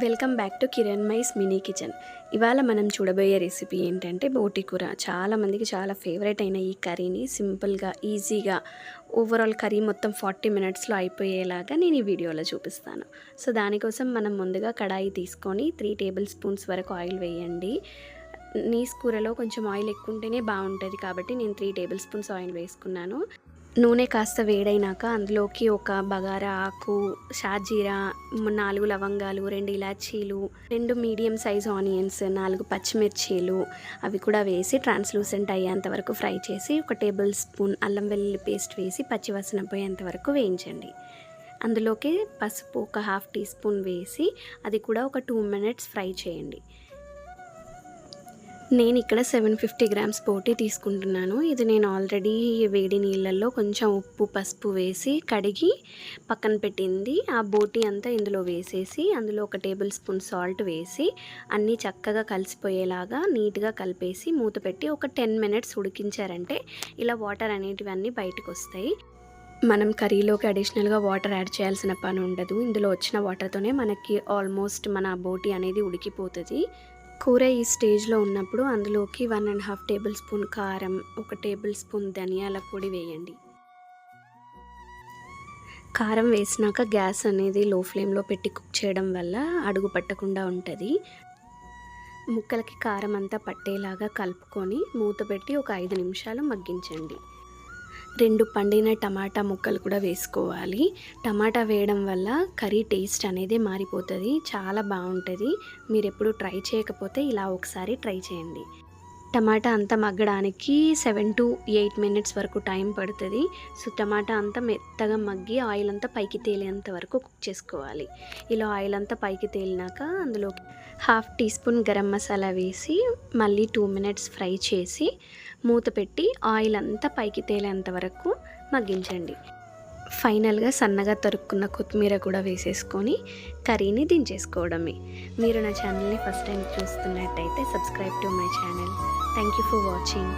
Welcome back to Kiran మైస్ mini kitchen. ఇవాళ మనం చూడబోయే రెసిపీ ఏంటంటే బోటి కూర. చాలామందికి చాలా ఫేవరెట్ అయిన ఈ కర్రీని సింపుల్గా ఈజీగా ఓవరాల్ కర్రీ మొత్తం 40 మినిట్స్లో అయిపోయేలాగా నేను ఈ వీడియోలో చూపిస్తాను. సో దానికోసం మనం ముందుగా కడాయి తీసుకొని 3 టేబుల్ స్పూన్స్ వరకు ఆయిల్ వేయండి. నీస్ కూరలో కొంచెం ఆయిల్ ఎక్కువ ఉంటేనే బాగుంటుంది కాబట్టి నేను 3 టేబుల్ స్పూన్స్ ఆయిల్ వేసుకున్నాను. నూనె కాస్త వేడైనాక అందులోకి ఒక బగారా ఆకు, షాజీరా, 4 లవంగాలు, 2 ఇలాచీలు, 2 మీడియం సైజ్ ఆనియన్స్, 4 పచ్చిమిర్చీలు అవి కూడా వేసి ట్రాన్స్లూసెంట్ అయ్యేంత వరకు ఫ్రై చేసి 1 టేబుల్ స్పూన్ అల్లం వెల్లుల్లి పేస్ట్ వేసి పచ్చివాసన పోయేంత వరకు వేయించండి. అందులోకి పసుపు ఒక 1/2 టీ స్పూన్ వేసి అది కూడా ఒక 2 మినిట్స్ ఫ్రై చేయండి. నేను ఇక్కడ 750 గ్రామ్స్ బోటి తీసుకుంటున్నాను. ఇది నేను ఆల్రెడీ వేడి నీళ్ళల్లో కొంచెం ఉప్పు పసుపు వేసి కడిగి పక్కన పెట్టింది. ఆ బోటి అంతా ఇందులో వేసేసి అందులో 1 టేబుల్ స్పూన్ సాల్ట్ వేసి అన్నీ చక్కగా కలిసిపోయేలాగా నీట్గా కలిపేసి మూత పెట్టి ఒక 10 మినిట్స్ ఉడికించారంటే ఇలా వాటర్ అనేటివన్నీ బయటకు వస్తాయి. మనం కర్రీలోకి అడిషనల్గా వాటర్ యాడ్ చేయాల్సిన పని ఉండదు. ఇందులో వచ్చిన వాటర్తోనే మనకి ఆల్మోస్ట్ మన బోటి అనేది ఉడికిపోతుంది. కూర ఈ స్టేజ్లో ఉన్నప్పుడు అందులోకి 1.5 టేబుల్ స్పూన్ కారం, 1 టేబుల్ స్పూన్ ధనియాల పొడి వేయండి. కారం వేసినాక గ్యాస్ అనేది లో ఫ్లేమ్లో పెట్టి కుక్ చేయడం వల్ల అడుగు పట్టకుండా ఉంటుంది. ముక్కలకి కారం అంతా పట్టేలాగా కలుపుకొని మూత పెట్టి ఒక 5 నిమిషాలు మగ్గించండి. 2 పండిన టమాటా ముక్కలు కూడా వేసుకోవాలి. టమాటా వేయడం వల్ల కర్రీ టేస్ట్ అనేది మారిపోతుంది, చాలా బాగుంటుంది. మీరు ఎప్పుడు ట్రై చేయకపోతే ఇలా ఒకసారి ట్రై చేయండి. టమాటా అంతా మగ్గడానికి 7 to 8 మినిట్స్ వరకు టైం పడుతుంది. సో టమాటా అంతా మెత్తగా మగ్గి ఆయిల్ అంతా పైకి తేలేంత వరకు కుక్ చేసుకోవాలి. ఇలా ఆయిల్ అంతా పైకి తేలినాక అందులోకి 1/2 టీ స్పూన్ గరం మసాలా వేసి మళ్ళీ 2 మినిట్స్ ఫ్రై చేసి మూత పెట్టి ఆయిల్ అంతా పైకి తేలేంత వరకు మగ్గించండి. ఫైనల్గా సన్నగా తరుక్కున్న కొత్తిమీర కూడా వేసేసుకొని కర్రీని దించేసుకోవడమే. మీరు నా ఛానల్ని ఫస్ట్ టైం చూస్తున్నట్టయితే subscribe to my channel. Thank you for watching.